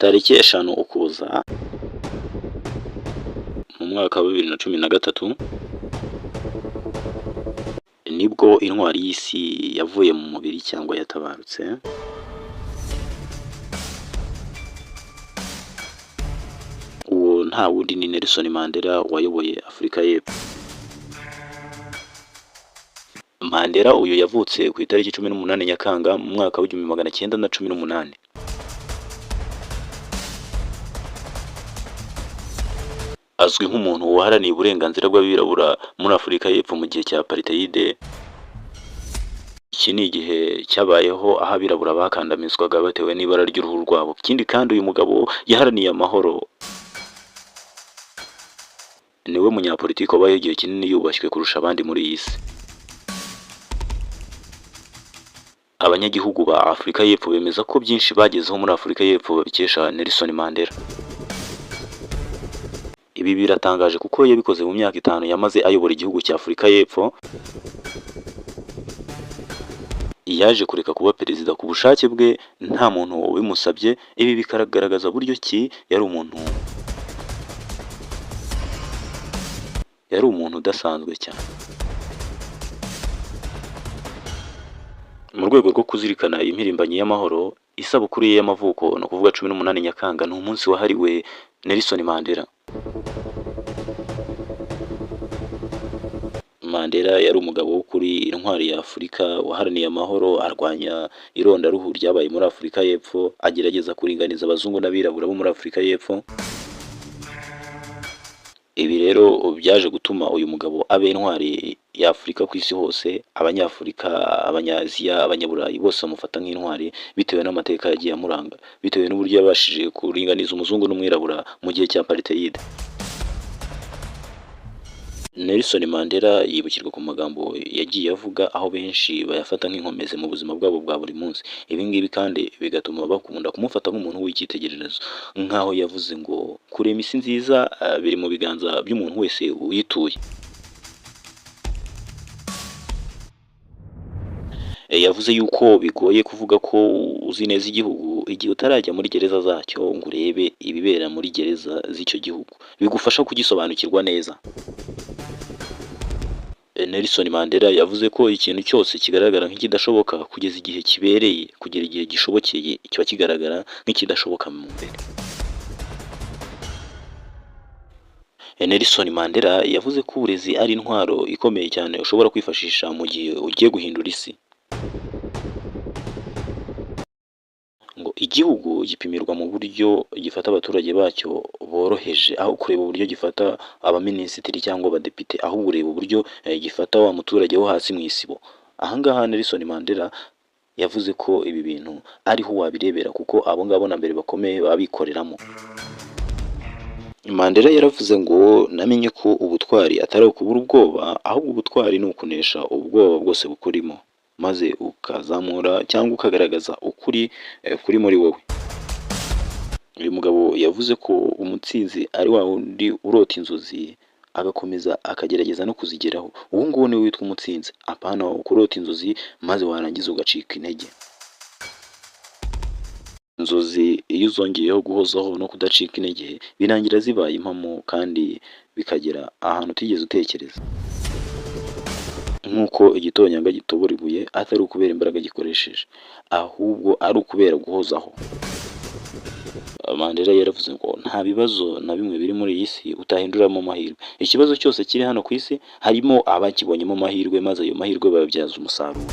Tariki 5 Ukuboza mu mwaka wa 2013 nibwo intwari y'isi yavuye mu mubiri cyangwa yatabarutse. Uwo nta wundi ni Nelson Mandela wayoboye Afurika y'Epfo. Mandela uyu yavutse ku itariki 18 Nyakanga mu mwaka wa 1918. Azwi nk'umuntu waharaniye uburenganzira bw'abirabura muri Afurika y'Epfo mu gihe cya apartheid. Iki ni igihe cyabayeho aho abirabura bakandamizwaga batewe n'ibara ry'uruhu rwabo. Ikindi kandi uyu mugabo yaharaniye amahoro. Niwe munyapolitiki wabaye igihe kinini yubashywe kurusha abandi muri iyi si. Abanyagihugu ba Afurika y'Epfo bemeza ko byinshi bagezeho muri Afurika y'Epfo babikesha Nelson Mandela. Ibi biratangaje kuko yabikoze mu myaka 5 yamaze ayobora igihugu cya Afurika y'Epfo. Yaje kureka kuba perezida ku bushake bwe nta muntu wabimusabye. Ibi bikagaragaza buryo ki yari umuntu udasanzwe cyane. Mu rwego rwo kuzirikana impirimbanyi y'amahoro, isabukuru ye y'amavuko no kuvuga 18 Nyakanga ni umunsi wahariwe Nelson Mandela. Mandela yari umugabo w'ukuri, intwari ya Afurika, waharaniye amahoro, arwanya irondaruhu ryabaye muri Afurika y'Epfo, agerageza kuringaniza abazungu n'abirabura bo muri Afurika y'Epfo. Ibi rero byaje gutuma uyu mugabo abe intwari ya Afurika ku isi hose. Abanyafurika, Abanyaziya, Abanyaburayi bose bamufata nk'intwari bitewe n'amateka yagiye amuranga, bitewe n'uburyo yabashije kuringaniza umuzungu n'umwirabura mu gihe cya apartheid. Nelson Mandela yibukirwa ku magambo yagiye avuga, aho benshi bayafata nk'inkomezi mu buzima bwabo bwa buri munsi. Ibi ngibi kandi bigatuma bakunda kumufata nk'umuntu w'icyitegererezo, nk'aho yavuze ngo kurema isi nziza biri mu biganza by'umuntu wese uyituye. Yavuze yuko bigoye kuvuga ko uzi neza igihugu igihe utarajya muri gereza zacyo ngo urebe ibibera muri gereza z'icyo gihugu, bigufasha kugisobanukirwa neza. Nelson Mandela yavuze ko ikintu cyose kigaragara nk'ikidashoboka kugeza igihe kibereye, kugera igihe gishobokeye, kiba kigaragara nk'ikidashoboka mu mbere. Nelson Mandela yavuze ko uburezi ari intwaro ikomeye cyane ushobora kwifashisha mu gihe ugiye guhindura isi. Ngo igihugu gipimirwa mu buryo gifata abaturage bacyo boroheje, aho kureba uburyo gifata abaminisitiri cyangwa abadepite, aho ureba uburyo gifata wa muturage wo hasi mu isibo. Ahangaha Nelson Mandela yavuze ko ibi bintu ariho wabirebera kuko abo ngabo na mbere bakomeye babikoreramo. Mandela yaravuze ngo namenye ko ubutwari atari ukubura ubwoba, ahubwo ubutwari ni ukunesha ubwoba bwose bukurimo, maze ukazamura cyangwa ukagaragaza ukuri kuri muri wowe. Uyu mugabo yavuze ko umutsinzi ari wa wundi urota inzozi agakomeza akagerageza no kuzigeraho. Uwo nguwo niwe witwa umutsinzi, apana kurota inzozi maze warangiza ugacika intege. Inzozi iyo uzongeyeho guhozaho no kudacika intege birangira zibaye impamo kandi bikagera ahantu utigeze utekereza. Nk'uko igitonyanga gitobora ibuye atari ukubera imbaraga gikoresheje, ahubwo ari ukubera guhozaho. Mandela yaravuze ngo nta bibazo na bimwe biri muri iyi si utahinduramo amahirwe. Ikibazo cyose kiri hano ku isi harimo abakibonyemo amahirwe, maze ayo mahirwe babyaza umusaruro.